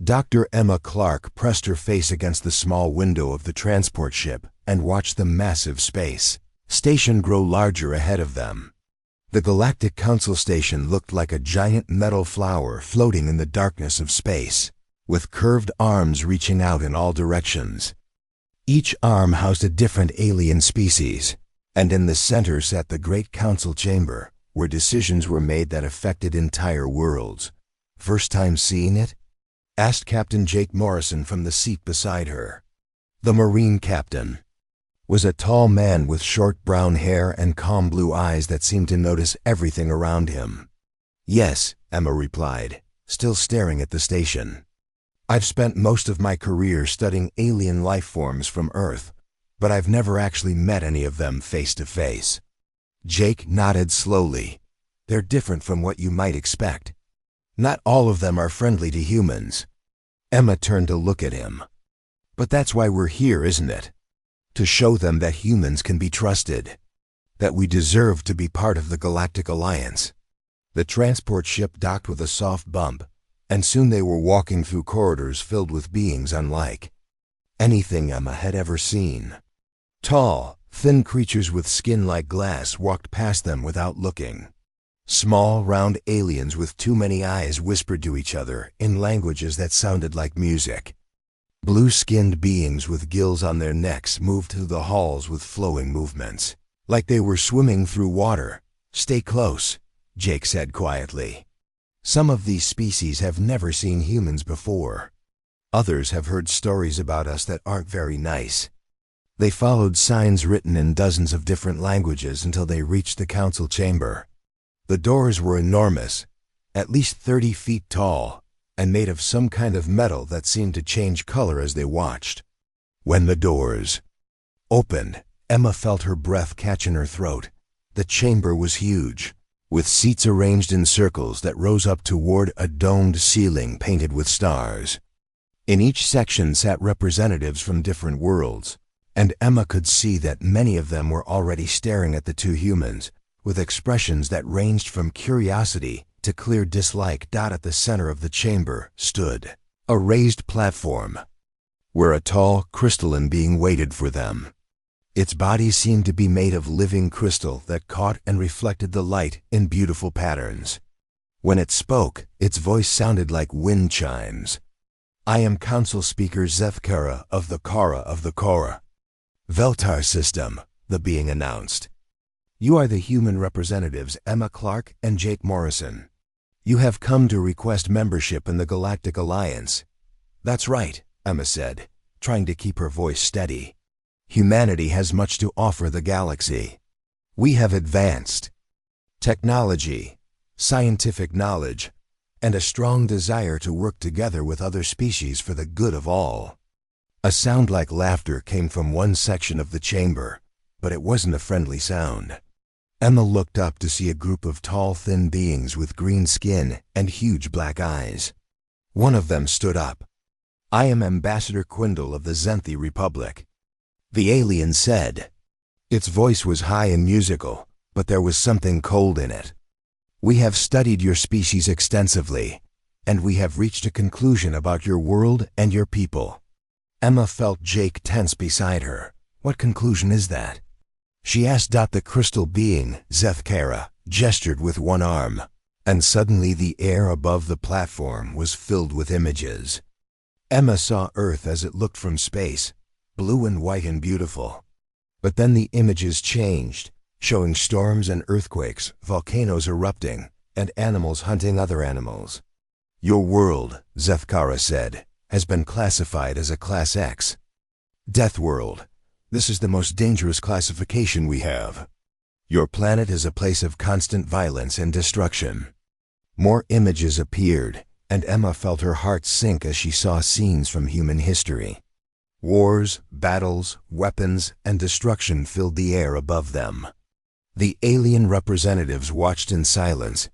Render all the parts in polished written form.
Dr. Emma Clark pressed her face against the small window of the transport ship and watched the massive space station grow larger ahead of them. The Galactic Council station looked like a giant metal flower floating in the darkness of space, with curved arms reaching out in all directions. Each arm housed a different alien species, and in the center sat the Great Council Chamber, where decisions were made that affected entire worlds. "First time seeing it?" asked Captain Jake Morrison from the seat beside her. The Marine captain was a tall man with short brown hair and calm blue eyes that seemed to notice everything around him. "Yes," Emma replied, still staring at the station. "I've spent most of my career studying alien life forms from Earth, but I've never actually met any of them face to face." Jake nodded slowly. "They're different from what you might expect. Not all of them are friendly to humans." Emma turned to look at him. "But that's why we're here, isn't it? To show them that humans can be trusted, that we deserve to be part of the Galactic Alliance." The transport ship docked with a soft bump, and soon they were walking through corridors filled with beings unlike anything Emma had ever seen. Tall, thin creatures with skin like glass walked past them without looking. Small, round aliens with too many eyes whispered to each other in languages that sounded like music. Blue-skinned beings with gills on their necks moved through the halls with flowing movements, like they were swimming through water. "Stay close," Jake said quietly. "Some of these species have never seen humans before. Others have heard stories about us that aren't very nice." They followed signs written in dozens of different languages until they reached the council chamber. The doors were enormous, at least 30 feet tall, and made of some kind of metal that seemed to change color as they watched. When the doors opened, Emma felt her breath catch in her throat. The chamber was huge, with seats arranged in circles that rose up toward a domed ceiling painted with stars. In each section sat representatives from different worlds, and Emma could see that many of them were already staring at the two humans, with expressions that ranged from curiosity to clear dislike. At the center of the chamber stood a raised platform, where a tall, crystalline being waited for them. Its body seemed to be made of living crystal that caught and reflected the light in beautiful patterns. When it spoke, its voice sounded like wind chimes. "I am Council Speaker Zethkara of the Kora Veltar system," the being announced. "You are the human representatives Emma Clark and Jake Morrison. You have come to request membership in the Galactic Alliance." "That's right," Emma said, trying to keep her voice steady. "Humanity has much to offer the galaxy. We have advanced technology, scientific knowledge, and a strong desire to work together with other species for the good of all." A sound like laughter came from one section of the chamber, but it wasn't a friendly sound. Emma looked up to see a group of tall, thin beings with green skin and huge black eyes. One of them stood up. "I am Ambassador Quindle of the Zenthi Republic," the alien said. Its voice was high and musical, but there was something cold in it. "We have studied your species extensively, and we have reached a conclusion about your world and your people." Emma felt Jake tense beside her. "What conclusion is that?" she asked. The crystal being, Zethkara, gestured with one arm, and suddenly the air above the platform was filled with images. Emma saw Earth as it looked from space, blue and white and beautiful. But then the images changed, showing storms and earthquakes, volcanoes erupting, and animals hunting other animals. "Your world," Zethkara said, "has been classified as a Class X. Deathworld. This is the most dangerous classification we have. Your planet is a place of constant violence and destruction." More images appeared, and Emma felt her heart sink as she saw scenes from human history. Wars, battles, weapons, and destruction filled the air above them. The alien representatives watched in silence,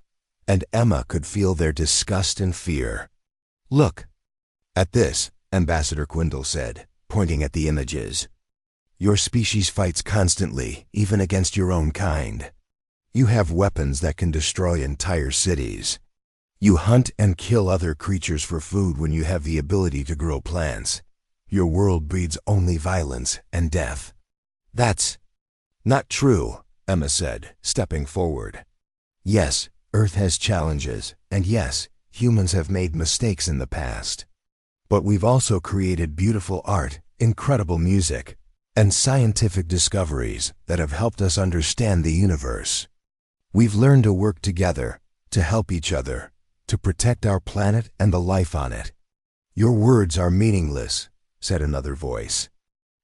and Emma could feel their disgust and fear. "Look at this," Ambassador Quindle said, pointing at the images. "Your species fights constantly, even against your own kind. You have weapons that can destroy entire cities. You hunt and kill other creatures for food when you have the ability to grow plants. Your world breeds only violence and death. That's not true, Emma said, stepping forward. Yes, Earth has challenges, and yes, humans have made mistakes in the past. But we've also created beautiful art, incredible music, and scientific discoveries that have helped us understand the universe. We've learned to work together, to help each other, to protect our planet and the life on it. Your words are meaningless, said another voice.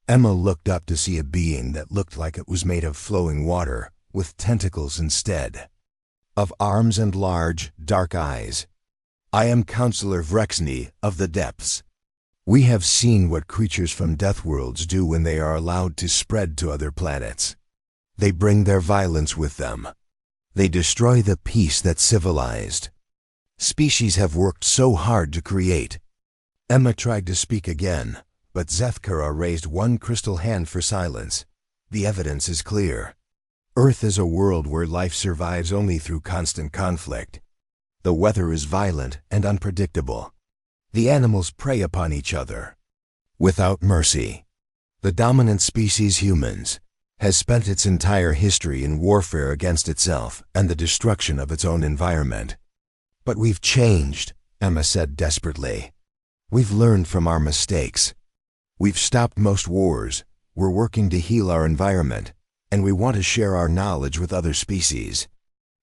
Emma looked up to see a being that looked like it was made of flowing water, with tentacles instead of arms and large, dark eyes. I am Counselor Vrexny of the Depths. We have seen what creatures from Deathworlds do when they are allowed to spread to other planets. They bring their violence with them. They destroy the peace that's civilized. Species have worked so hard to create. Emma tried to speak again, but Zethkara raised one crystal hand for silence. The evidence is clear. Earth is a world where life survives only through constant conflict. The weather is violent and unpredictable. The animals prey upon each other without mercy. The dominant species, humans, has spent its entire history in warfare against itself and the destruction of its own environment. But we've changed, Emma said desperately. We've learned from our mistakes. We've stopped most wars, we're working to heal our environment, and we want to share our knowledge with other species.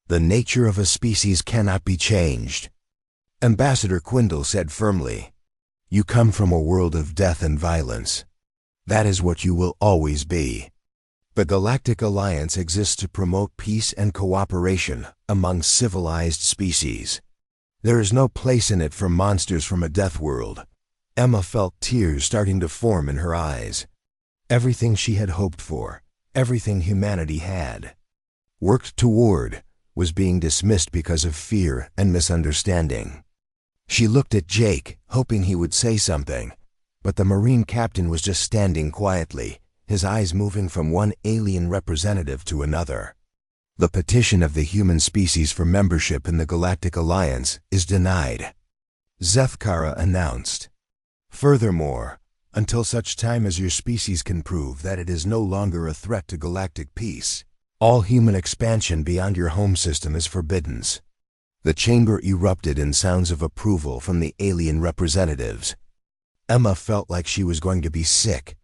The nature of a species cannot be changed. Ambassador Quindle said firmly, You come from a world of death and violence. That is what you will always be. The Galactic Alliance exists to promote peace and cooperation among civilized species. There is no place in it for monsters from a death world. Emma felt tears starting to form in her eyes. Everything she had hoped for, everything humanity had worked toward, was being dismissed because of fear and misunderstanding. She looked at Jake, hoping he would say something, but the Marine captain was just standing quietly, his eyes moving from one alien representative to another. The petition of the human species for membership in the Galactic Alliance is denied, Zethkara announced. Furthermore, until such time as your species can prove that it is no longer a threat to galactic peace, all human expansion beyond your home system is forbidden. The chamber erupted in sounds of approval from the alien representatives. Emma felt like she was going to be sick.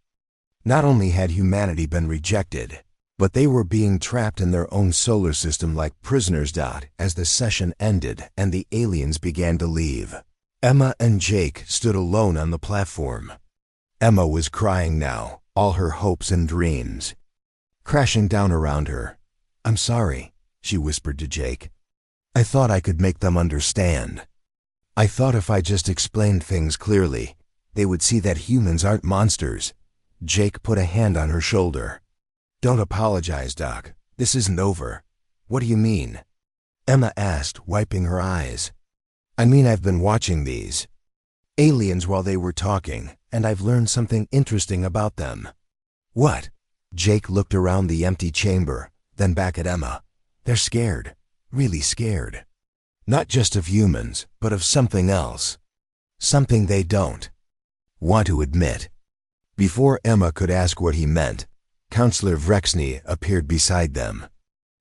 Not only had humanity been rejected, but they were being trapped in their own solar system like prisoners. As the session ended and the aliens began to leave, Emma and Jake stood alone on the platform. Emma was crying now, all her hopes and dreams crashing down around her. I'm sorry, she whispered to Jake. I thought I could make them understand. I thought if I just explained things clearly, they would see that humans aren't monsters. Jake put a hand on her shoulder. Don't apologize, Doc. This isn't over. What do you mean? Emma asked, wiping her eyes. I mean, I've been watching these aliens while they were talking, and I've learned something interesting about them. What? Jake looked around the empty chamber, then back at Emma. They're scared, really scared. Not just of humans, but of something else. Something they don't want to admit. Before Emma could ask what he meant, Counselor Vrexny appeared beside them.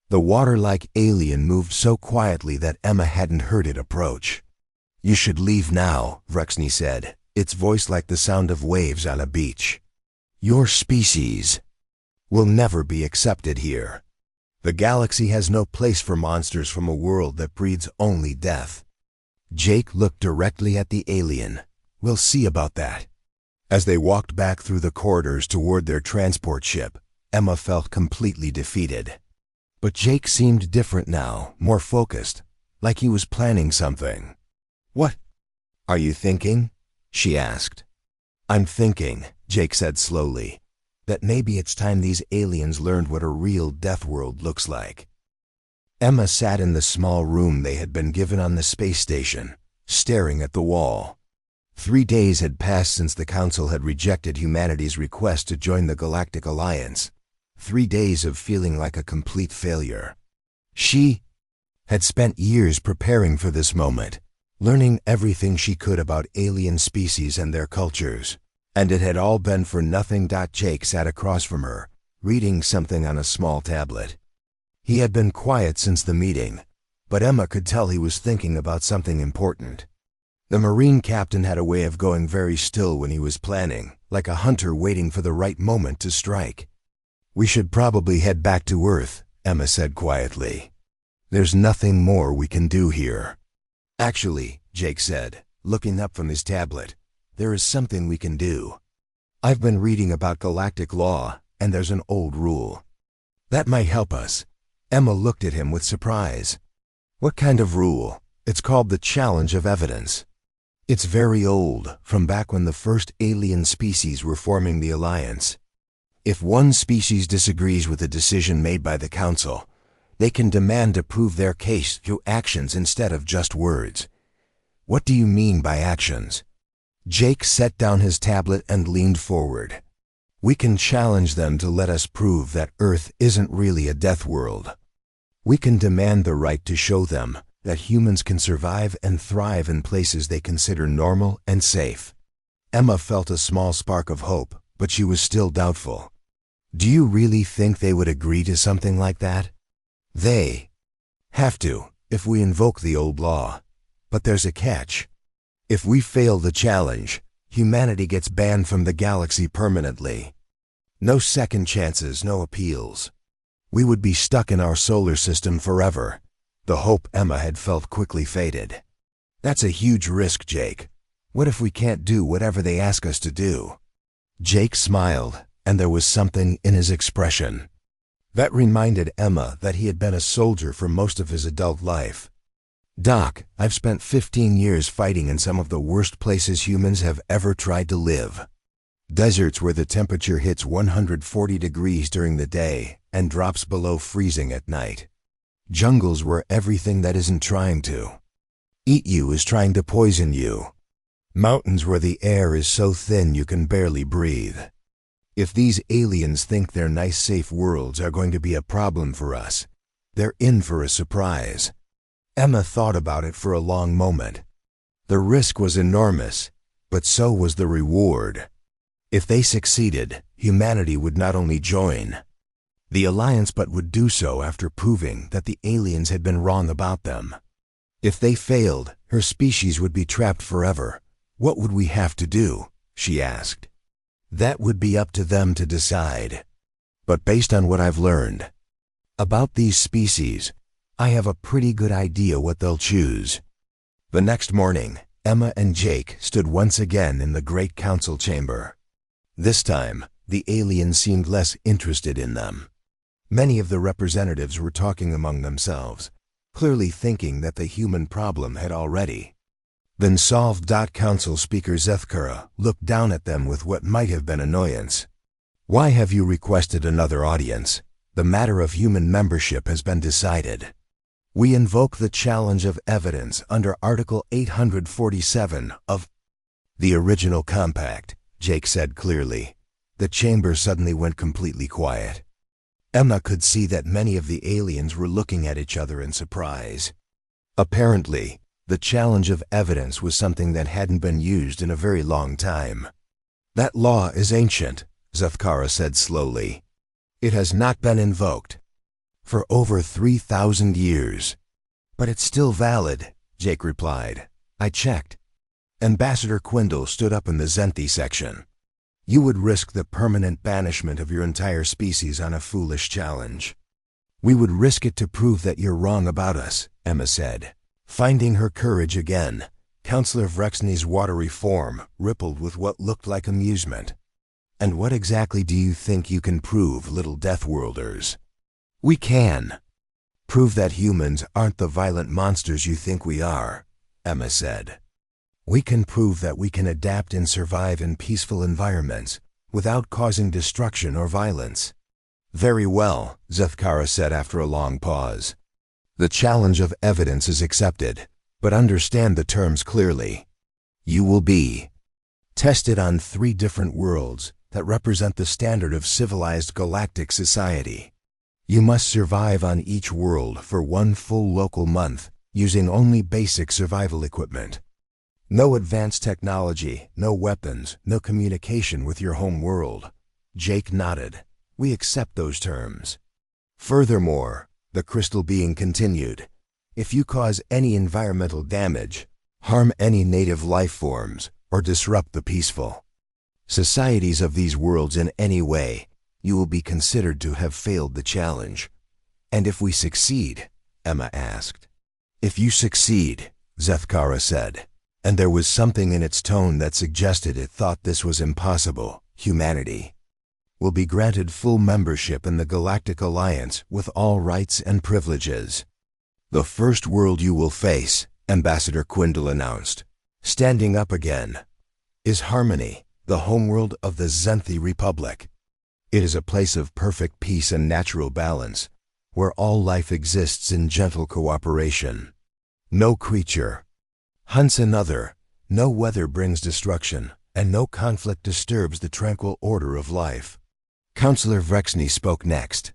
The water-like alien moved so quietly that Emma hadn't heard it approach. You should leave now, Vrexny said, its voice like the sound of waves on a beach. Your species will never be accepted here. The galaxy has no place for monsters from a world that breeds only death. Jake looked directly at the alien. We'll see about that. As they walked back through the corridors toward their transport ship, Emma felt completely defeated. But Jake seemed different now, more focused, like he was planning something. What are you thinking? She asked. I'm thinking, Jake said slowly, that maybe it's time these aliens learned what a real death world looks like. Emma sat in the small room they had been given on the space station, staring at the wall. 3 days had passed since the Council had rejected humanity's request to join the Galactic Alliance. 3 days of feeling like a complete failure. She had spent years preparing for this moment, learning everything she could about alien species and their cultures. And it had all been for nothing. Jake sat across from her, reading something on a small tablet. He had been quiet since the meeting, but Emma could tell he was thinking about something important. The Marine captain had a way of going very still when he was planning, like a hunter waiting for the right moment to strike. "We should probably head back to Earth," Emma said quietly. "There's nothing more we can do here." "Actually," Jake said, looking up from his tablet, "there is something we can do. I've been reading about galactic law, and there's an old rule. That might help us." Emma looked at him with surprise. "What kind of rule?" "It's called the challenge of evidence. It's very old, from back when the first alien species were forming the alliance. If one species disagrees with a decision made by the Council, they can demand to prove their case through actions instead of just words." "What do you mean by actions?" Jake set down his tablet and leaned forward. "We can challenge them to let us prove that Earth isn't really a death world. We can demand the right to show them that humans can survive and thrive in places they consider normal and safe." Emma felt a small spark of hope, but she was still doubtful. "Do you really think they would agree to something like that?" "They have to, if we invoke the old law. But there's a catch. If we fail the challenge, humanity gets banned from the galaxy permanently. No second chances, no appeals. We would be stuck in our solar system forever." The hope Emma had felt quickly faded. "That's a huge risk, Jake. What if we can't do whatever they ask us to do?" Jake smiled, and there was something in his expression that reminded Emma that he had been a soldier for most of his adult life. "Doc, I've spent 15 years fighting in some of the worst places humans have ever tried to live. Deserts where the temperature hits 140 degrees during the day and drops below freezing at night. Jungles where everything that isn't trying to eat you is trying to poison you. Mountains where the air is so thin you can barely breathe. If these aliens think their nice safe worlds are going to be a problem for us, they're in for a surprise." Emma thought about it for a long moment. The risk was enormous, but so was the reward. If they succeeded, humanity would not only join the alliance but would do so after proving that the aliens had been wrong about them. If they failed, her species would be trapped forever. "What would we have to do?" she asked. "That would be up to them to decide. But based on what I've learned about these species, I have a pretty good idea what they'll choose." The next morning, Emma and Jake stood once again in the Great Council chamber. This time, the aliens seemed less interested in them. Many of the representatives were talking among themselves, clearly thinking that the human problem had already been solved. Council Speaker Zethkura looked down at them with what might have been annoyance. "Why have you requested another audience? The matter of human membership has been decided. We invoke the challenge of evidence under Article 847 of the original compact," Jake said clearly. The chamber suddenly went completely quiet. Emma could see that many of the aliens were looking at each other in surprise. Apparently, the challenge of evidence was something that hadn't been used in a very long time. "That law is ancient," Zethkura said slowly. "It has not been invoked for over 3,000 years. But it's still valid," Jake replied. "I checked." Ambassador Quindle stood up in the Zenthi section. "You would risk the permanent banishment of your entire species on a foolish challenge." "We would risk it to prove that you're wrong about us," Emma said. Finding her courage again, Councillor Vrexny's watery form rippled with what looked like amusement. "And what exactly do you think you can prove, little Deathworlders?" "We can prove that humans aren't the violent monsters you think we are," Emma said. "We can prove that we can adapt and survive in peaceful environments without causing destruction or violence." "Very well," Zethkura said after a long pause. "The challenge of evidence is accepted, but understand the terms clearly. You will be tested on 3 different worlds that represent the standard of civilized galactic society. You must survive on each world for one full local month using only basic survival equipment. No advanced technology, no weapons, no communication with your home world. Jake nodded. We accept those terms. Furthermore, the crystal being continued, if you cause any environmental damage, harm any native life forms, or disrupt the peaceful societies of these worlds in any way, you will be considered to have failed the challenge. And if we succeed? Emma asked. If you succeed, Zethkara said, and there was something in its tone that suggested it thought this was impossible, humanity will be granted full membership in the Galactic Alliance with all rights and privileges. The first world you will face, Ambassador Quindle announced, standing up again, is Harmony, the homeworld of the Zenthi Republic. It is a place of perfect peace and natural balance, where all life exists in gentle cooperation. No creature hunts another, no weather brings destruction, and no conflict disturbs the tranquil order of life. Counselor Vrexny spoke next.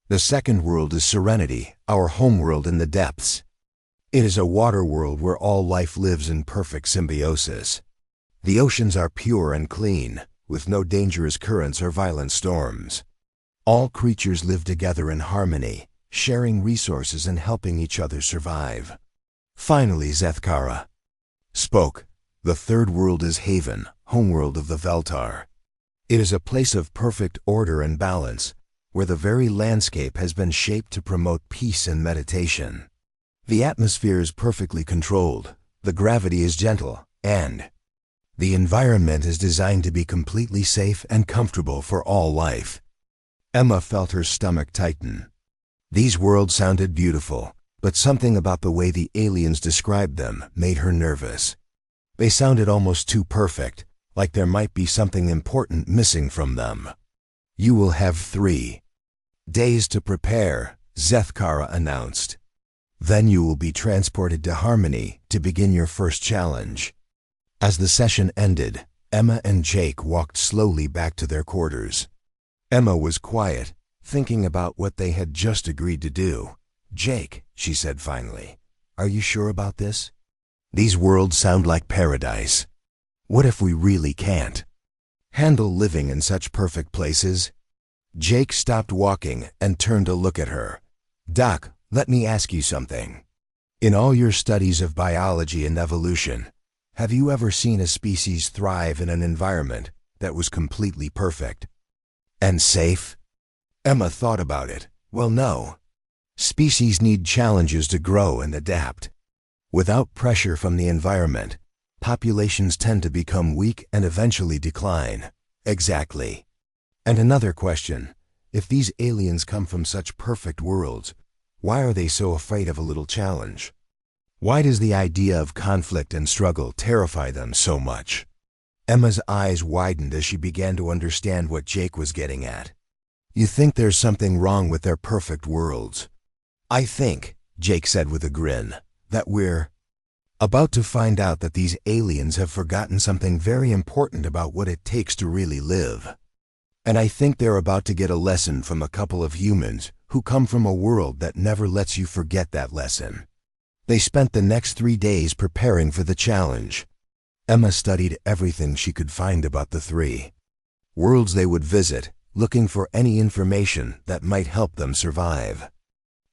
The second world is Serenity, our homeworld in the depths. It is a water world where all life lives in perfect symbiosis. The oceans are pure and clean, with no dangerous currents or violent storms. All creatures live together in harmony, sharing resources and helping each other survive. Finally, Zethkara spoke. The third world is Haven, homeworld of the Veltar. It is a place of perfect order and balance, where the very landscape has been shaped to promote peace and meditation. The atmosphere is perfectly controlled, the gravity is gentle, and the environment is designed to be completely safe and comfortable for all life. Emma felt her stomach tighten. These worlds sounded beautiful, but something about the way the aliens described them made her nervous. They sounded almost too perfect, like there might be something important missing from them. You will have 3 days to prepare, Zethkara announced. Then you will be transported to Harmony to begin your first challenge. As the session ended, Emma and Jake walked slowly back to their quarters. Emma was quiet, thinking about what they had just agreed to do. Jake, she said finally, are you sure about this? These worlds sound like paradise. What if we really can't handle living in such perfect places? Jake stopped walking and turned to look at her. Doc, let me ask you something. In all your studies of biology and evolution, have you ever seen a species thrive in an environment that was completely perfect and safe? Emma thought about it. Well, no. Species need challenges to grow and adapt. Without pressure from the environment, populations tend to become weak and eventually decline. Exactly. And another question. If these aliens come from such perfect worlds, why are they so afraid of a little challenge? Why does the idea of conflict and struggle terrify them so much? Emma's eyes widened as she began to understand what Jake was getting at. You think there's something wrong with their perfect worlds? I think, Jake said with a grin, that we're about to find out that these aliens have forgotten something very important about what it takes to really live. And I think they're about to get a lesson from a couple of humans who come from a world that never lets you forget that lesson. They spent the next 3 days preparing for the challenge. Emma studied everything she could find about the 3 worlds they would visit, looking for any information that might help them survive.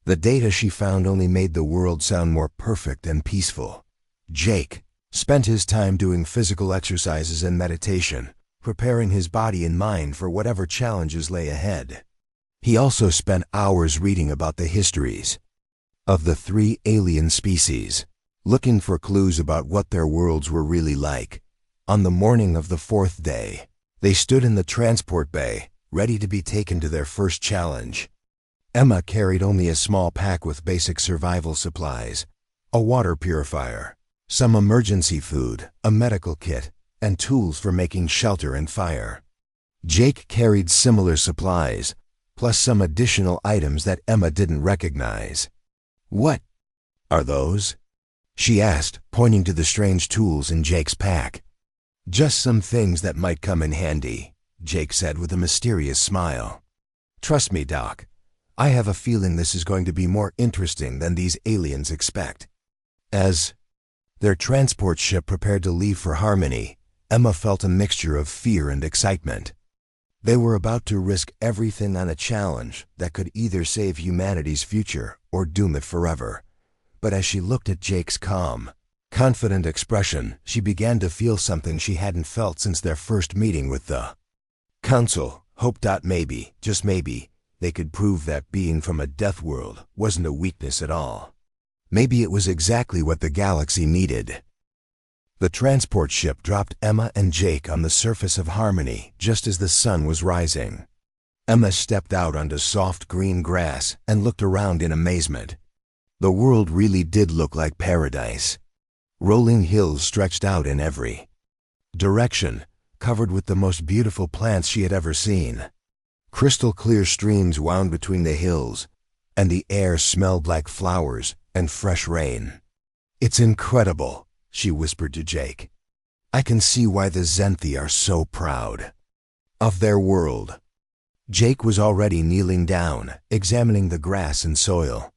The data she found only made the world sound more perfect and peaceful. Jake spent his time doing physical exercises and meditation, preparing his body and mind for whatever challenges lay ahead. He also spent hours reading about the histories of the 3 alien species, looking for clues about what their worlds were really like. On the morning of the 4th day, they stood in the transport bay, ready to be taken to their first challenge. Emma carried only a small pack with basic survival supplies, a water purifier, some emergency food, a medical kit, and tools for making shelter and fire. Jake carried similar supplies, plus some additional items that Emma didn't recognize. What are those? She asked, pointing to the strange tools in Jake's pack. Just some things that might come in handy, Jake said with a mysterious smile. Trust me, Doc. I have a feeling this is going to be more interesting than these aliens expect." As their transport ship prepared to leave for Harmony, Emma felt a mixture of fear and excitement. They were about to risk everything on a challenge that could either save humanity's future or doom it forever. But as she looked at Jake's calm, confident expression, she began to feel something she hadn't felt since their first meeting with the Council. Hoped that maybe, just maybe, they could prove that being from a death world wasn't a weakness at all. Maybe it was exactly what the galaxy needed. The transport ship dropped Emma and Jake on the surface of Harmony just as the sun was rising. Emma stepped out onto soft green grass and looked around in amazement. The world really did look like paradise. Rolling hills stretched out in every direction, covered with the most beautiful plants she had ever seen. Crystal clear streams wound between the hills, and the air smelled like flowers and fresh rain. "It's incredible," she whispered to Jake. "I can see why the Zenthi are so proud of their world." Jake was already kneeling down, examining the grass and soil.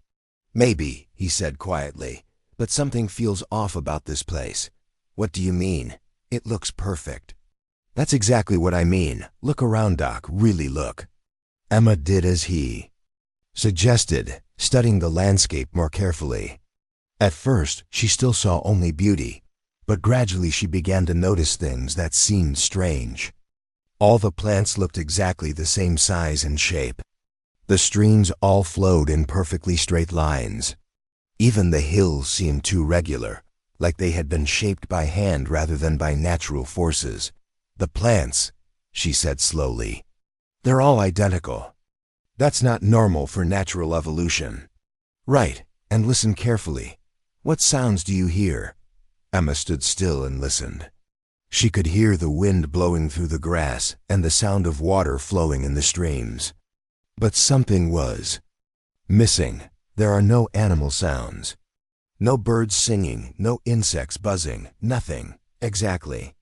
"Maybe," he said quietly, "but something feels off about this place." "What do you mean?" "It looks perfect." "That's exactly what I mean. Look around, Doc, really look." Emma did as he suggested, studying the landscape more carefully. At first, she still saw only beauty, but gradually she began to notice things that seemed strange. All the plants looked exactly the same size and shape. The streams all flowed in perfectly straight lines. Even the hills seemed too regular, like they had been shaped by hand rather than by natural forces. "The plants," she said slowly, "they're all identical. That's not normal for natural evolution." "Right, and listen carefully. What sounds do you hear?" Emma stood still and listened. She could hear the wind blowing through the grass and the sound of water flowing in the streams. But something was missing. There are no animal sounds. No birds singing, no insects buzzing, nothing. Exactly.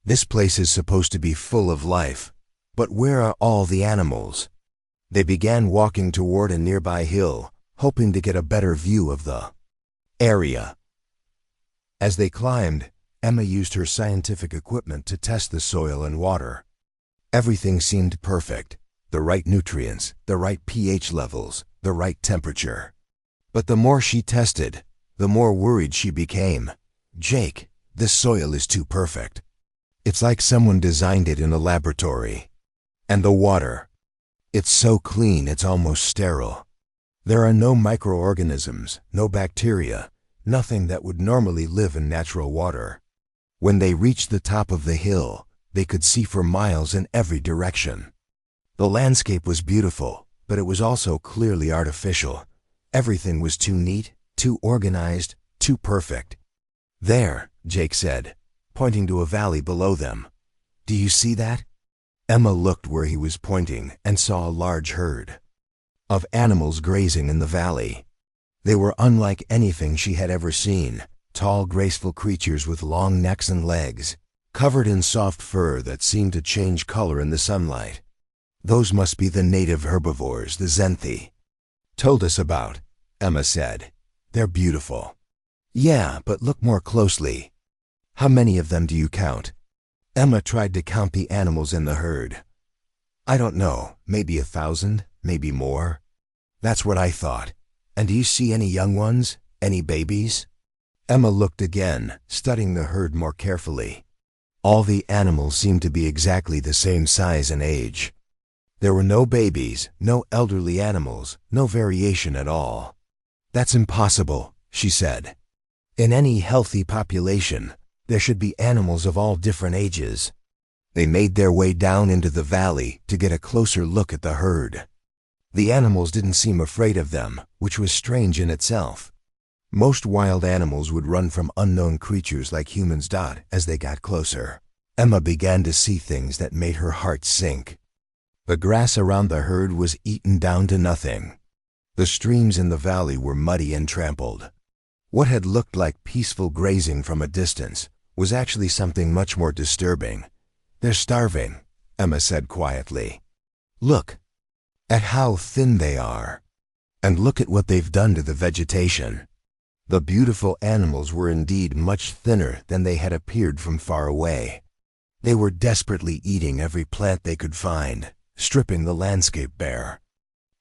This place is supposed to be full of life, but where are all the animals? They began walking toward a nearby hill, hoping to get a better view of the area. As they climbed, Emma used her scientific equipment to test the soil and water. Everything seemed perfect. The right nutrients, the right pH levels, the right temperature. But the more she tested, the more worried she became. "Jake, this soil is too perfect. It's like someone designed it in a laboratory. And the water. It's so clean it's almost sterile. There are no microorganisms, no bacteria, nothing that would normally live in natural water." When they reached the top of the hill, they could see for miles in every direction. The landscape was beautiful, but it was also clearly artificial. Everything was too neat, too organized, too perfect. "There," Jake said, pointing to a valley below them. "Do you see that?" Emma looked where he was pointing and saw a large herd of animals grazing in the valley. They were unlike anything she had ever seen. Tall, graceful creatures with long necks and legs, covered in soft fur that seemed to change color in the sunlight. "Those must be the native herbivores the Zenthi told us about," Emma said. "They're beautiful." "Yeah, but look more closely. How many of them do you count?" Emma tried to count the animals in the herd. "I don't know, maybe 1,000, maybe more." "That's what I thought. And do you see any young ones? Any babies?" Emma looked again, studying the herd more carefully. All the animals seemed to be exactly the same size and age. There were no babies, no elderly animals, no variation at all. "That's impossible," she said. "In any healthy population, there should be animals of all different ages." They made their way down into the valley to get a closer look at the herd. The animals didn't seem afraid of them, which was strange in itself. Most wild animals would run from unknown creatures like humans. As they got closer, Emma began to see things that made her heart sink. The grass around the herd was eaten down to nothing. The streams in the valley were muddy and trampled. What had looked like peaceful grazing from a distance was actually something much more disturbing. "They're starving," Emma said quietly. "Look." at how thin they are. And look at what they've done to the vegetation. The beautiful animals were indeed much thinner than they had appeared from far away. They were desperately eating every plant they could find, stripping the landscape bare.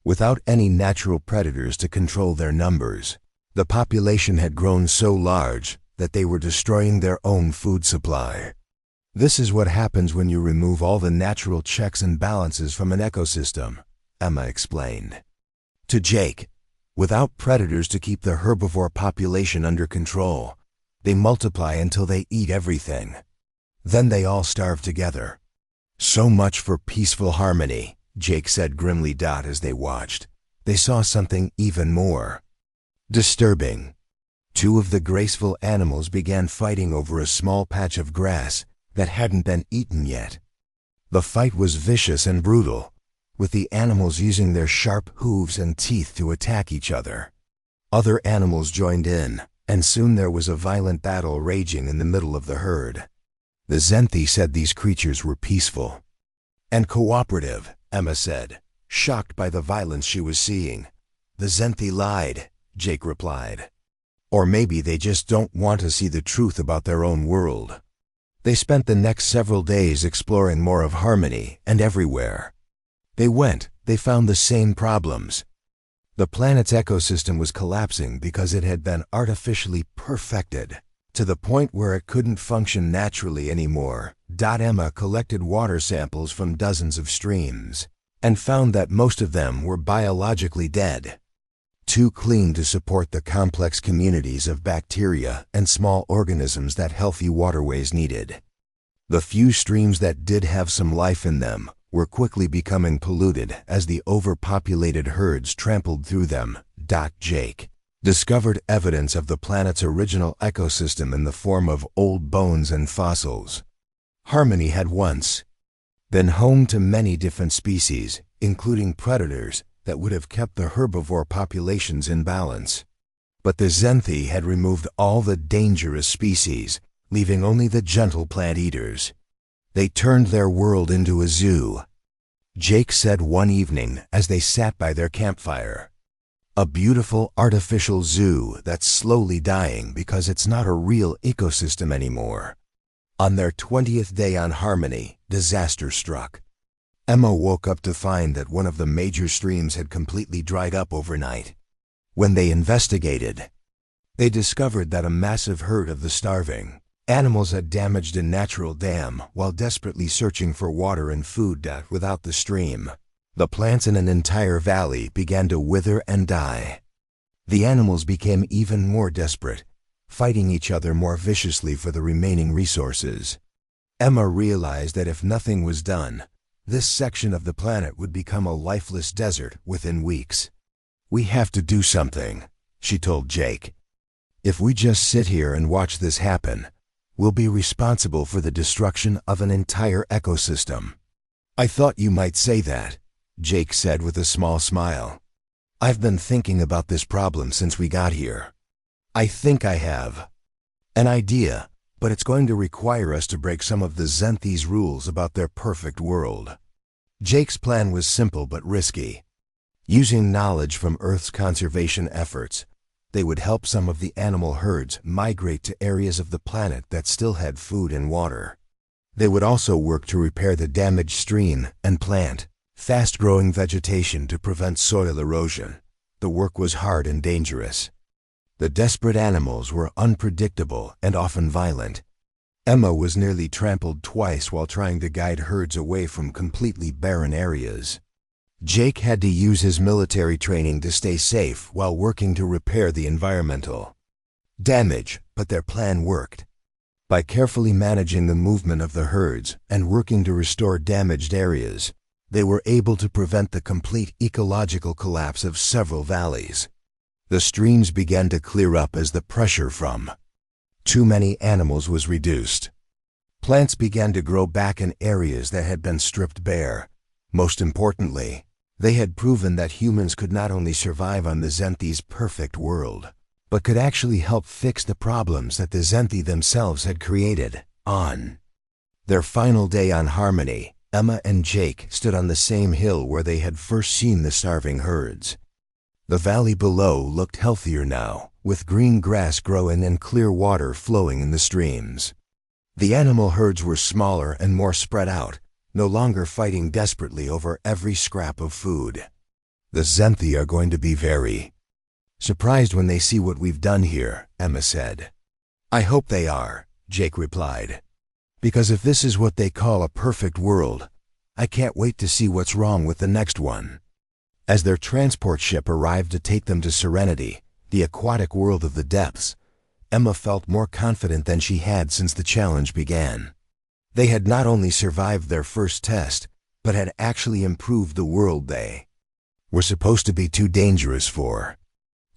Without any natural predators to control their numbers, the population had grown so large that they were destroying their own food supply. This is what happens when you remove all the natural checks and balances from an ecosystem, Emma explained. To Jake, without predators to keep the herbivore population under control, they multiply until they eat everything. Then they all starve together. So much for peaceful harmony, Jake said grimly. As they watched, they saw something even more disturbing. Two of the graceful animals began fighting over a small patch of grass that hadn't been eaten yet. The fight was vicious and brutal, with the animals using their sharp hooves and teeth to attack each other. Other animals joined in, and soon there was a violent battle raging in the middle of the herd. The Zenthi said these creatures were peaceful and cooperative, Emma said, shocked by the violence she was seeing. The Zenthi lied, Jake replied. Or maybe they just don't want to see the truth about their own world. They spent the next several days exploring more of harmony, and everywhere they found the same problems. The planet's ecosystem was collapsing because it had been artificially perfected, to the point where it couldn't function naturally anymore. Emma collected water samples from dozens of streams, and found that most of them were biologically dead, too clean to support the complex communities of bacteria and small organisms that healthy waterways needed. The few streams that did have some life in them were quickly becoming polluted as the overpopulated herds trampled through them. Jake discovered evidence of the planet's original ecosystem in the form of old bones and fossils. Harmony had once been home to many different species, including predators that would have kept the herbivore populations in balance. But the Zenthi had removed all the dangerous species, leaving only the gentle plant eaters. They turned their world into a zoo, Jake said one evening as they sat by their campfire. A beautiful artificial zoo that's slowly dying because it's not a real ecosystem anymore. On their 20th day on Harmony, disaster struck. Emma woke up to find that one of the major streams had completely dried up overnight. When they investigated, they discovered that a massive herd of the starving animals had damaged a natural dam while desperately searching for water and food. Without the stream, the plants in an entire valley began to wither and die. The animals became even more desperate, fighting each other more viciously for the remaining resources. Emma realized that if nothing was done, this section of the planet would become a lifeless desert within weeks. "We have to do something," she told Jake. "If we just sit here and watch this happen, we'll be responsible for the destruction of an entire ecosystem." "I thought you might say that," Jake said with a small smile. "I've been thinking about this problem since we got here. I think I have an idea, but it's going to require us to break some of the Zenthi's rules about their perfect world." Jake's plan was simple but risky. Using knowledge from Earth's conservation efforts, they would help some of the animal herds migrate to areas of the planet that still had food and water. They would also work to repair the damaged stream and plant fast-growing vegetation to prevent soil erosion. The work was hard and dangerous. The desperate animals were unpredictable and often violent. Emma was nearly trampled twice while trying to guide herds away from completely barren areas. Jake had to use his military training to stay safe while working to repair the environmental damage, but their plan worked. By carefully managing the movement of the herds and working to restore damaged areas, they were able to prevent the complete ecological collapse of several valleys. The streams began to clear up as the pressure from too many animals was reduced. Plants began to grow back in areas that had been stripped bare. Most importantly, they had proven that humans could not only survive on the Zenthi's perfect world, but could actually help fix the problems that the Zenthi themselves had created. On their final day on Harmony, Emma and Jake stood on the same hill where they had first seen the starving herds. The valley below looked healthier now, with green grass growing and clear water flowing in the streams. The animal herds were smaller and more spread out, no longer fighting desperately over every scrap of food. The Zenthi are going to be very surprised when they see what we've done here, Emma said. I hope they are, Jake replied. Because if this is what they call a perfect world, I can't wait to see what's wrong with the next one. As their transport ship arrived to take them to Serenity, the aquatic world of the depths, Emma felt more confident than she had since the challenge began. They had not only survived their first test, but had actually improved the world they were supposed to be too dangerous for.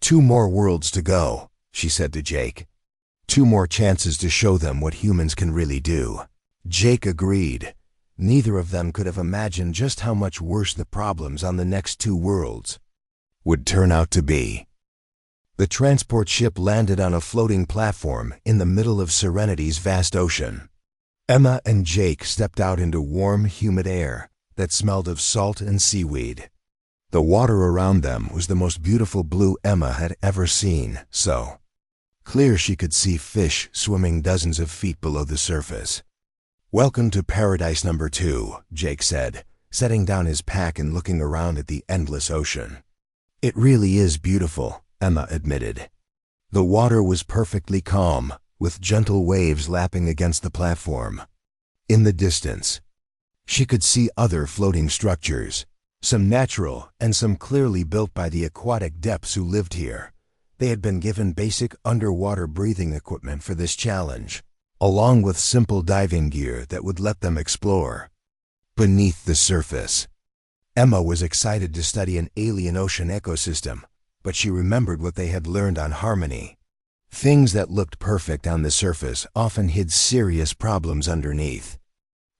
2 more worlds to go, she said to Jake. 2 more chances to show them what humans can really do. Jake agreed. Neither of them could have imagined just how much worse the problems on the next 2 worlds would turn out to be. The transport ship landed on a floating platform in the middle of Serenity's vast ocean. Emma and Jake stepped out into warm, humid air that smelled of salt and seaweed. The water around them was the most beautiful blue Emma had ever seen, so clear she could see fish swimming dozens of feet below the surface. Welcome to Paradise Number 2, Jake said, setting down his pack and looking around at the endless ocean. It really is beautiful, Emma admitted. The water was perfectly calm, with gentle waves lapping against the platform. In the distance, she could see other floating structures, some natural and some clearly built by the aquatic depths who lived here. They had been given basic underwater breathing equipment for this challenge, along with simple diving gear that would let them explore beneath the surface. Emma was excited to study an alien ocean ecosystem, but she remembered what they had learned on Harmony. Things that looked perfect on the surface often hid serious problems underneath.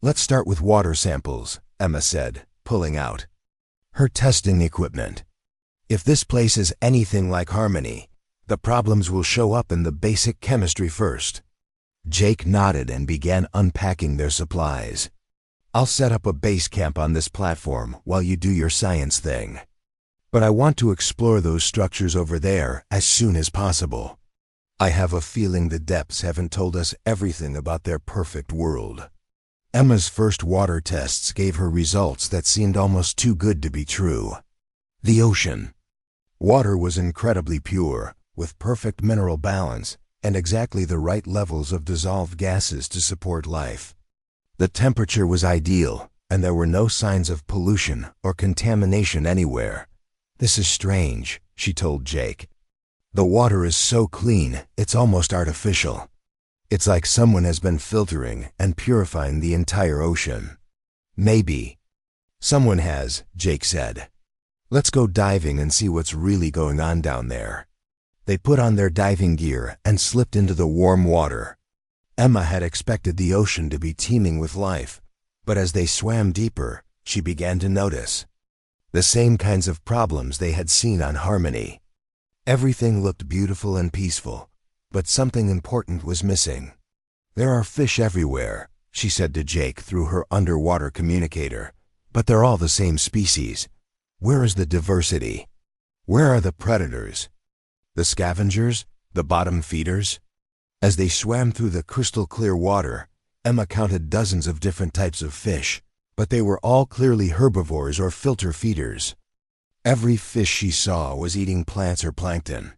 Let's start with water samples, Emma said, pulling out her testing equipment. If this place is anything like Harmony, the problems will show up in the basic chemistry first. Jake nodded and began unpacking their supplies. I'll set up a base camp on this platform while you do your science thing. But I want to explore those structures over there as soon as possible. I have a feeling the depths haven't told us everything about their perfect world. Emma's first water tests gave her results that seemed almost too good to be true. The ocean. Water was incredibly pure, with perfect mineral balance and exactly the right levels of dissolved gases to support life. The temperature was ideal, and there were no signs of pollution or contamination anywhere. This is strange, she told Jake. The water is so clean, it's almost artificial. It's like someone has been filtering and purifying the entire ocean. Maybe someone has, Jake said. Let's go diving and see what's really going on down there. They put on their diving gear and slipped into the warm water. Emma had expected the ocean to be teeming with life, but as they swam deeper, she began to notice the same kinds of problems they had seen on Harmony. Everything looked beautiful and peaceful, but something important was missing. There are fish everywhere, she said to Jake through her underwater communicator, but they're all the same species. Where is the diversity? Where are the predators? The scavengers? The bottom feeders? As they swam through the crystal clear water, Emma counted dozens of different types of fish, but they were all clearly herbivores or filter feeders. Every fish she saw was eating plants or plankton.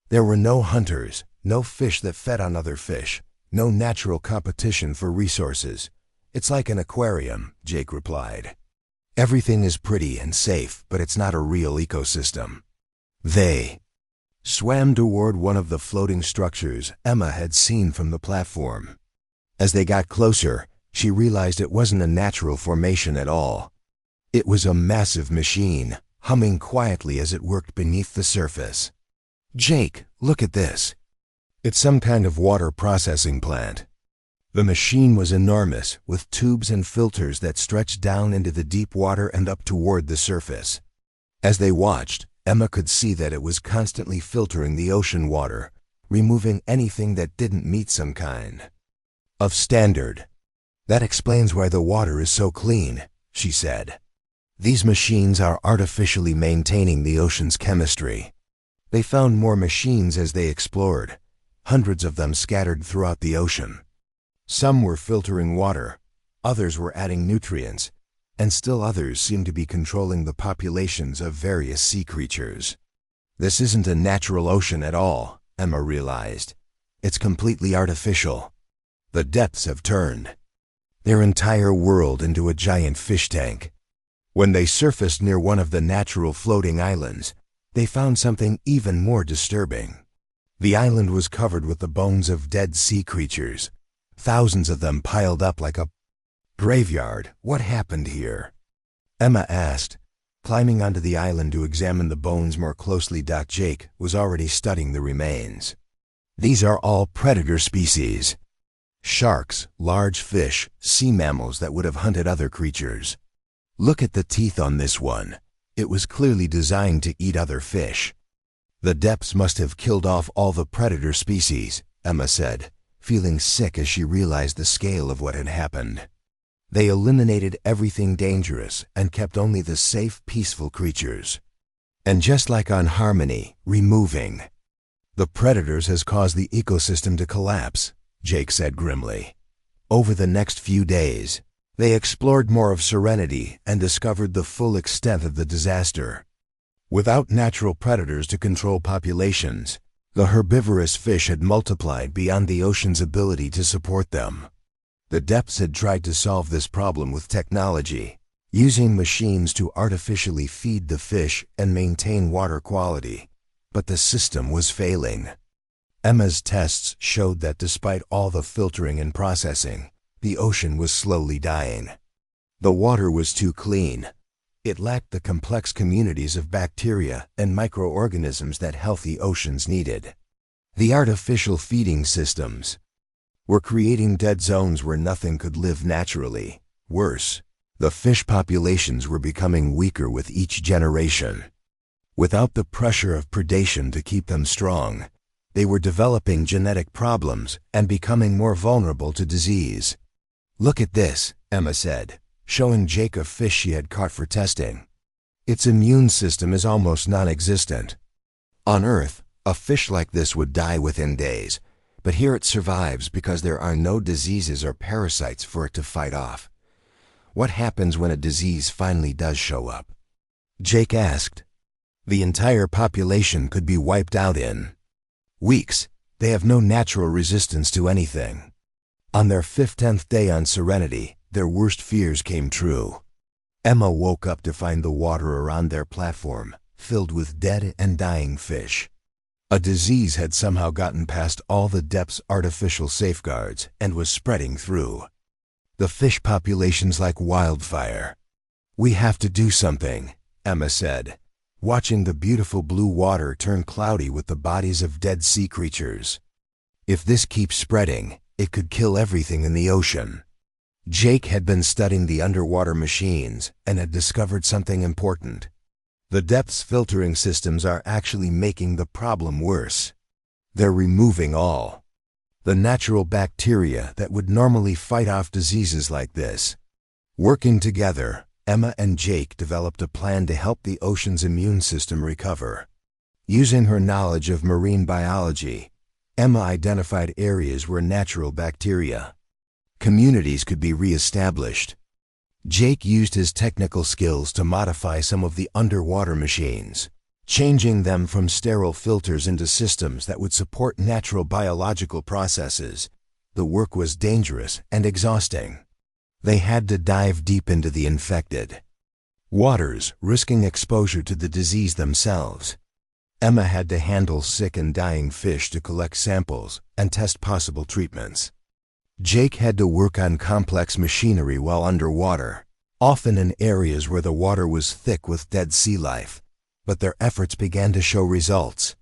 There were no hunters, no fish that fed on other fish, no natural competition for resources. It's like an aquarium, Jake replied. Everything is pretty and safe, but it's not a real ecosystem. They swam toward one of the floating structures Emma had seen from the platform. As they got closer, she realized it wasn't a natural formation at all. It was a massive machine, humming quietly as it worked beneath the surface. Jake, look at this. It's some kind of water processing plant. The machine was enormous, with tubes and filters that stretched down into the deep water and up toward the surface. As they watched, Emma could see that it was constantly filtering the ocean water, removing anything that didn't meet some kind of standard. That explains why the water is so clean, she said. These machines are artificially maintaining the ocean's chemistry. They found more machines as they explored, hundreds of them scattered throughout the ocean. Some were filtering water, others were adding nutrients, and still others seemed to be controlling the populations of various sea creatures. This isn't a natural ocean at all, Emma realized. It's completely artificial. The depths have turned their entire world into a giant fish tank. When they surfaced near one of the natural floating islands, they found something even more disturbing. The island was covered with the bones of dead sea creatures, thousands of them piled up like a graveyard. What happened here? Emma asked, climbing onto the island to examine the bones more closely. Jake was already studying the remains. These are all predator species. Sharks, large fish, sea mammals that would have hunted other creatures. Look at the teeth on this one. It was clearly designed to eat other fish. The depths must have killed off all the predator species, Emma said, feeling sick as she realized the scale of what had happened. They eliminated everything dangerous and kept only the safe, peaceful creatures. And just like on Harmony, removing the predators has caused the ecosystem to collapse, Jake said grimly. Over the next few days, they explored more of Serenity and discovered the full extent of the disaster. Without natural predators to control populations, the herbivorous fish had multiplied beyond the ocean's ability to support them. The depths had tried to solve this problem with technology, using machines to artificially feed the fish and maintain water quality, but the system was failing. Emma's tests showed that despite all the filtering and processing, the ocean was slowly dying. The water was too clean. It lacked the complex communities of bacteria and microorganisms that healthy oceans needed. The artificial feeding systems were creating dead zones where nothing could live naturally. Worse, the fish populations were becoming weaker with each generation. Without the pressure of predation to keep them strong, they were developing genetic problems and becoming more vulnerable to disease. Look at this, Emma said, showing Jake a fish she had caught for testing. Its immune system is almost non-existent. On Earth, a fish like this would die within days, but here it survives because there are no diseases or parasites for it to fight off. What happens when a disease finally does show up? Jake asked. The entire population could be wiped out in weeks. They have no natural resistance to anything. On their 15th day on Serenity, their worst fears came true. Emma woke up to find the water around their platform filled with dead and dying fish. A disease had somehow gotten past all the depth's artificial safeguards and was spreading through the fish populations like wildfire. We have to do something, Emma said, watching the beautiful blue water turn cloudy with the bodies of dead sea creatures. If this keeps spreading, it could kill everything in the ocean. Jake had been studying the underwater machines and had discovered something important. The depths filtering systems are actually making the problem worse. They're removing all the natural bacteria that would normally fight off diseases like this. Working together, Emma and Jake developed a plan to help the ocean's immune system recover. Using her knowledge of marine biology, Emma identified areas where natural bacteria communities could be re-established. Jake used his technical skills to modify some of the underwater machines, changing them from sterile filters into systems that would support natural biological processes. The work was dangerous and exhausting. They had to dive deep into the infected waters, risking exposure to the disease themselves. Emma had to handle sick and dying fish to collect samples and test possible treatments. Jake had to work on complex machinery while underwater, often in areas where the water was thick with dead sea life, but their efforts began to show results.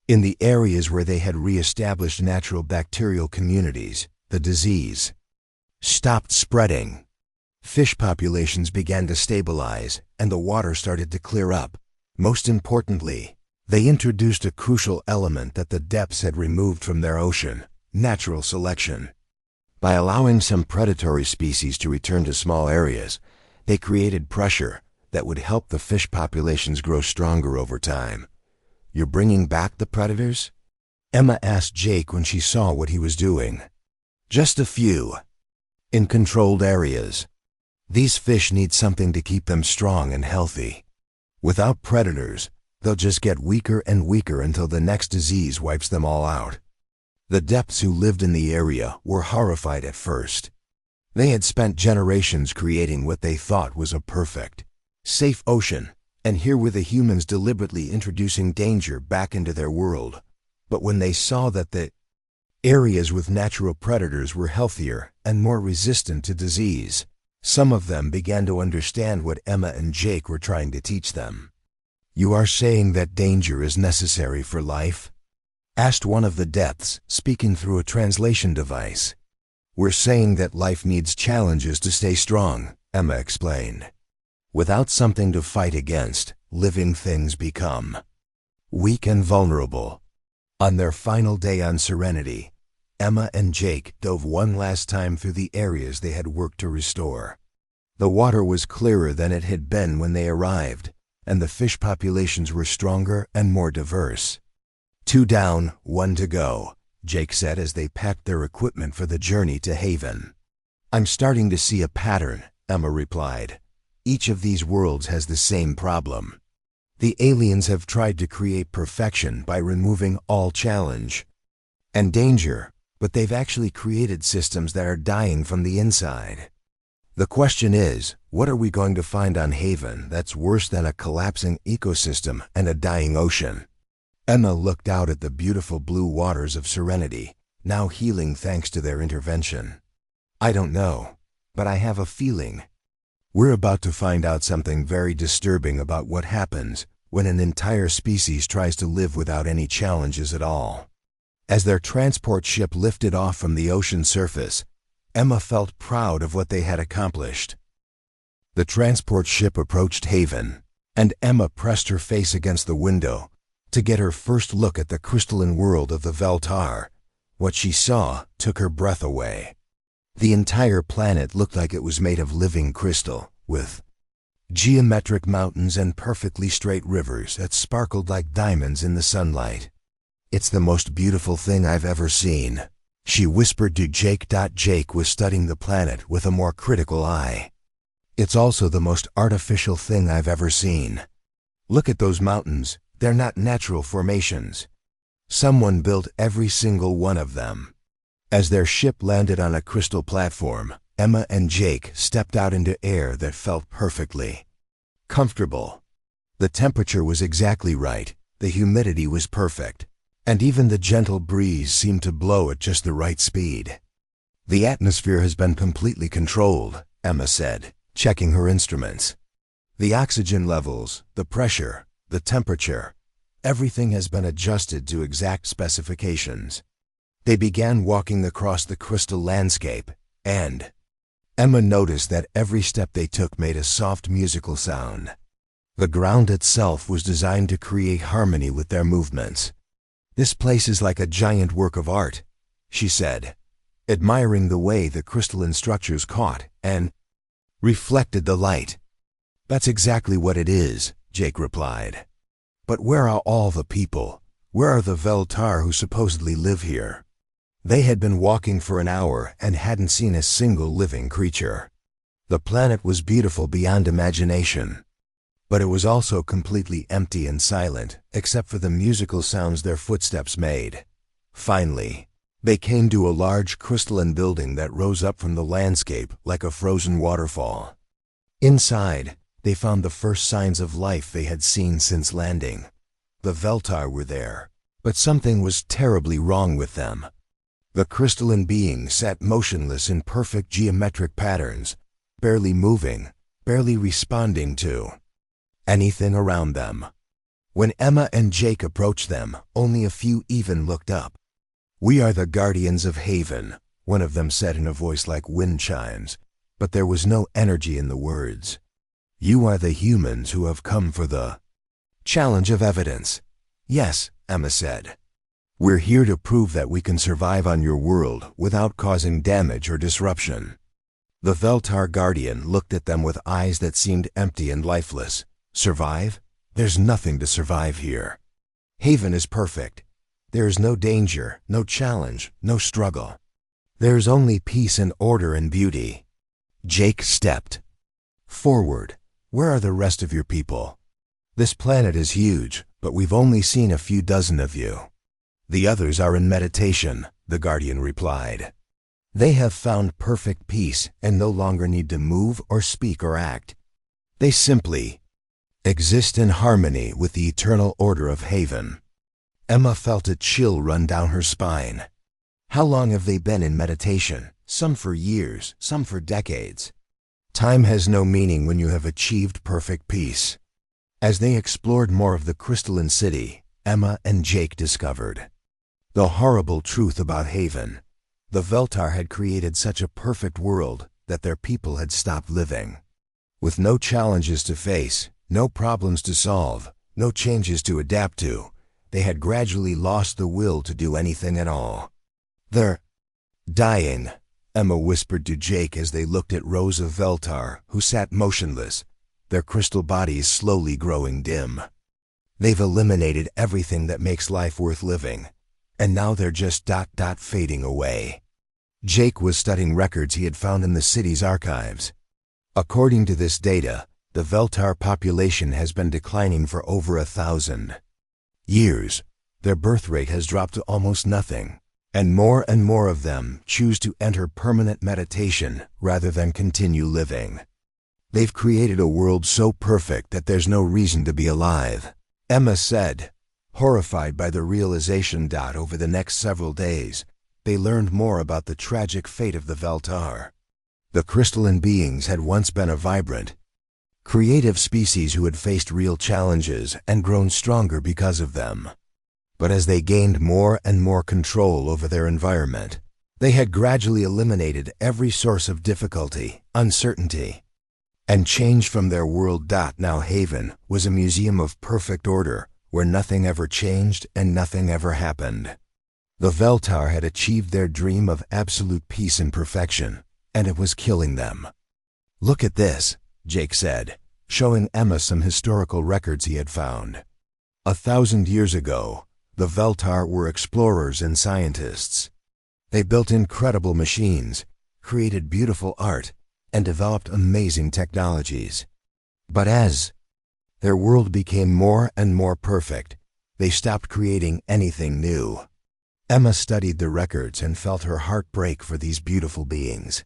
In the areas where they had re-established natural bacterial communities, the disease stopped spreading. Fish populations began to stabilize, and the water started to clear up. Most importantly, they introduced a crucial element that the depths had removed from their ocean: natural selection. By allowing some predatory species to return to small areas, they created pressure that would help the fish populations grow stronger over time. "You're bringing back the predators?" Emma asked Jake when she saw what he was doing. "Just a few. In controlled areas. These fish need something to keep them strong and healthy. Without predators, they'll just get weaker and weaker until the next disease wipes them all out." The depths who lived in the area were horrified at first. They had spent generations creating what they thought was a perfect, safe ocean, and here were the humans deliberately introducing danger back into their world. But when they saw that the areas with natural predators were healthier and more resistant to disease, some of them began to understand what Emma and Jake were trying to teach them. "You are saying that danger is necessary for life?" asked one of the depths, speaking through a translation device. "We're saying that life needs challenges to stay strong," Emma explained. "Without something to fight against, living things become weak and vulnerable." On their final day on Serenity, Emma and Jake dove one last time through the areas they had worked to restore. The water was clearer than it had been when they arrived, and the fish populations were stronger and more diverse. "2 down, 1 to go," Jake said as they packed their equipment for the journey to Haven. "I'm starting to see a pattern," Emma replied. "Each of these worlds has the same problem. The aliens have tried to create perfection by removing all challenge and danger, but they've actually created systems that are dying from the inside. The question is, what are we going to find on Haven that's worse than a collapsing ecosystem and a dying ocean?" Emma looked out at the beautiful blue waters of Serenity, now healing thanks to their intervention. "I don't know, but I have a feeling. We're about to find out something very disturbing about what happens when an entire species tries to live without any challenges at all." As their transport ship lifted off from the ocean surface, Emma felt proud of what they had accomplished. The transport ship approached Haven, and Emma pressed her face against the window to get her first look at the crystalline world of the Veltar. What she saw took her breath away. The entire planet looked like it was made of living crystal, with geometric mountains and perfectly straight rivers that sparkled like diamonds in the sunlight. "It's the most beautiful thing I've ever seen," she whispered to Jake. Jake was studying the planet with a more critical eye. "It's also the most artificial thing I've ever seen. Look at those mountains. They're not natural formations. Someone built every single one of them." As their ship landed on a crystal platform, Emma and Jake stepped out into air that felt perfectly comfortable. The temperature was exactly right, the humidity was perfect, and even the gentle breeze seemed to blow at just the right speed. "The atmosphere has been completely controlled," Emma said, checking her instruments. "The oxygen levels, the pressure, the temperature, everything has been adjusted to exact specifications." They began walking across the crystal landscape, and Emma noticed that every step they took made a soft musical sound. The ground itself was designed to create harmony with their movements. "This place is like a giant work of art," she said, admiring the way the crystalline structures caught and reflected the light. "That's exactly what it is," Jake replied. "But where are all the people? Where are the Veltar who supposedly live here?" They had been walking for an hour and hadn't seen a single living creature. The planet was beautiful beyond imagination, but it was also completely empty and silent, except for the musical sounds their footsteps made. Finally, they came to a large crystalline building that rose up from the landscape like a frozen waterfall. Inside, they found the first signs of life they had seen since landing. The Veltar were there, but something was terribly wrong with them. The crystalline beings sat motionless in perfect geometric patterns, barely moving, barely responding to anything around them. When Emma and Jake approached them, only a few even looked up. "We are the guardians of Haven," one of them said in a voice like wind chimes, but there was no energy in the words. "You are the humans who have come for the challenge of evidence." "Yes," Emma said. We're here to prove that we can survive on your world without causing damage or disruption." The Veltar Guardian looked at them with eyes that seemed empty and lifeless. "Survive? There's nothing to survive here. Haven is perfect. There is no danger, no challenge, no struggle. There's only peace and order and beauty." Jake stepped forward. "Where are the rest of your people? This planet is huge, but we've only seen a few dozen of you." "The others are in meditation," the Guardian replied. "They have found perfect peace and no longer need to move or speak or act. They simply exist in harmony with the eternal order of Haven." Emma felt a chill run down her spine. "How long have they been in meditation? Some for years, some for decades. Time has no meaning when you have achieved perfect peace." As they explored more of the crystalline city, Emma and Jake discovered the horrible truth about Haven. The Veltar had created such a perfect world that their people had stopped living. With no challenges to face, no problems to solve, no changes to adapt to, they had gradually lost the will to do anything at all. "They're dying," Emma whispered to Jake as they looked at rows of Veltar who sat motionless, their crystal bodies slowly growing dim. "They've eliminated everything that makes life worth living, and now they're just fading away." Jake was studying records he had found in the city's archives. According to this data, the Veltar population has been declining for over 1,000 years. Their birth rate has dropped to almost nothing, and more of them choose to enter permanent meditation rather than continue living. "They've created a world so perfect that there's no reason to be alive," Emma said, horrified by the realization. Over the next several days, they learned more about the tragic fate of the Veltar. The crystalline beings had once been a vibrant, creative species who had faced real challenges and grown stronger because of them. But as they gained more and more control over their environment, they had gradually eliminated every source of difficulty, uncertainty, and changed from their world. Now Haven was a museum of perfect order, where nothing ever changed and nothing ever happened. The Veltar had achieved their dream of absolute peace and perfection, and it was killing them. "Look at this," Jake said, showing Emma some historical records he had found. 1,000 years ago, the Veltar were explorers and scientists. They built incredible machines, created beautiful art, and developed amazing technologies. But as their world became more and more perfect, they stopped creating anything new. Emma studied the records and felt her heart break for these beautiful beings.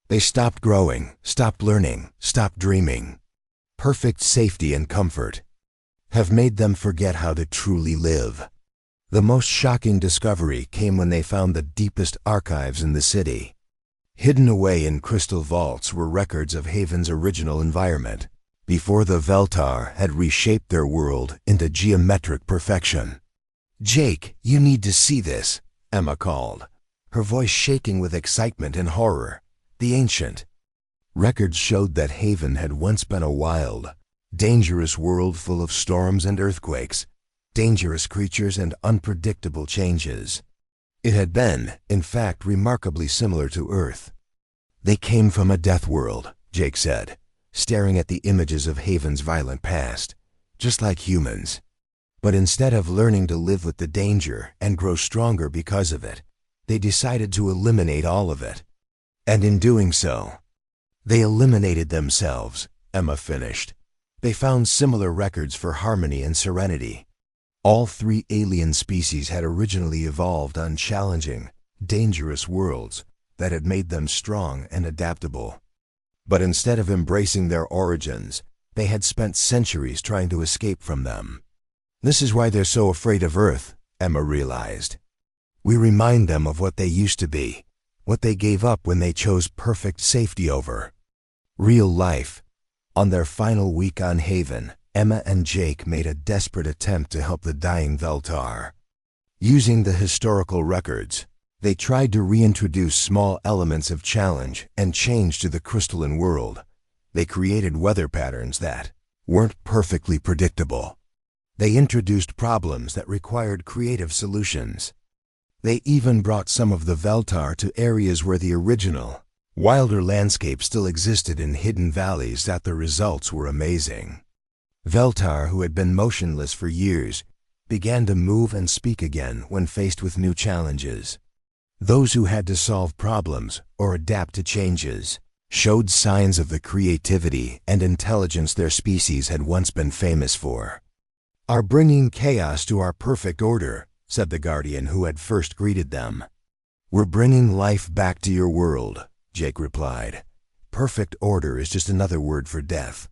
They stopped growing, stopped learning, stopped dreaming. Perfect safety and comfort have made them forget how to truly live. The most shocking discovery came when they found the deepest archives in the city. Hidden away in crystal vaults were records of Haven's original environment, before the Veltar had reshaped their world into geometric perfection. "Jake, you need to see this," Emma called, her voice shaking with excitement and horror. The ancient records showed that Haven had once been a wild, dangerous world full of storms and earthquakes, dangerous creatures and unpredictable changes. It had been, in fact, remarkably similar to Earth. "They came from a death world," Jake said, staring at the images of Haven's violent past, "just like humans. But instead of learning to live with the danger and grow stronger because of it, they decided to eliminate all of it. And in doing so, they eliminated themselves," Emma finished. "They found similar records for harmony and serenity. All three alien species had originally evolved on challenging, dangerous worlds that had made them strong and adaptable. But instead of embracing their origins, they had spent centuries trying to escape from them. This is why they're so afraid of Earth," Emma realized. "We remind them of what they used to be, what they gave up when they chose perfect safety over real life." On their final week on Haven, Emma and Jake made a desperate attempt to help the dying Veltar. Using the historical records, they tried to reintroduce small elements of challenge and change to the crystalline world. They created weather patterns that weren't perfectly predictable. They introduced problems that required creative solutions. They even brought some of the Veltar to areas where the original, wilder landscape still existed in hidden valleys. That the results were amazing. Veltar, who had been motionless for years, began to move and speak again when faced with new challenges. Those who had to solve problems or adapt to changes showed signs of the creativity and intelligence their species had once been famous for. "Are bringing chaos to our perfect order," said the Guardian who had first greeted them. "We're bringing life back to your world," Jake replied. "Perfect order is just another word for death."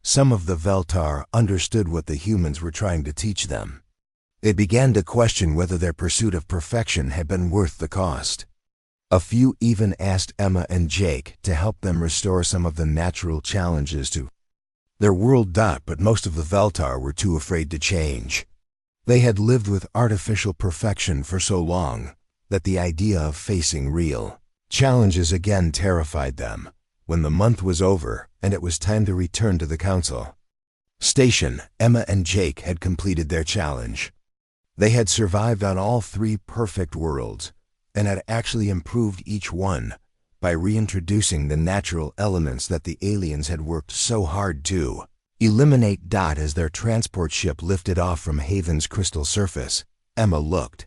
Some of the Veltar understood what the humans were trying to teach them. They began to question whether their pursuit of perfection had been worth the cost. A few even asked Emma and Jake to help them restore some of the natural challenges to their world. But most of the Veltar were too afraid to change. They had lived with artificial perfection for so long that the idea of facing real challenges again terrified them. When the month was over and it was time to return to the council station, Emma and Jake had completed their challenge. They had survived on all 3 perfect worlds and had actually improved each one by reintroducing the natural elements that the aliens had worked so hard to eliminate. As their transport ship lifted off from Haven's crystal surface, Emma looked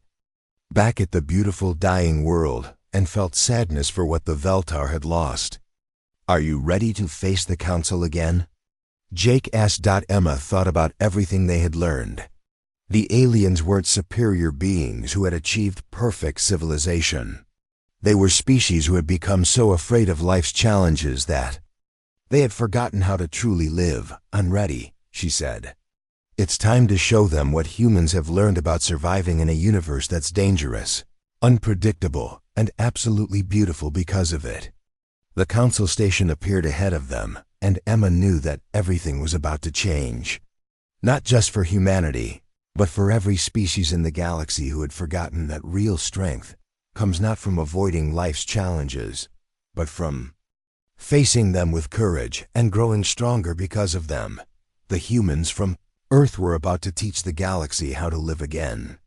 back at the beautiful dying world and felt sadness for what the Veltar had lost. "Are you ready to face the council again?" Jake asked. Emma thought about everything they had learned. The aliens weren't superior beings who had achieved perfect civilization. They were species who had become so afraid of life's challenges that they had forgotten how to truly live. "I'm ready," she said. "It's time to show them what humans have learned about surviving in a universe that's dangerous, unpredictable, and absolutely beautiful because of it." The council station appeared ahead of them, and Emma knew that everything was about to change. Not just for humanity, but for every species in the galaxy who had forgotten that real strength comes not from avoiding life's challenges, but from facing them with courage and growing stronger because of them. The humans from Earth were about to teach the galaxy how to live again.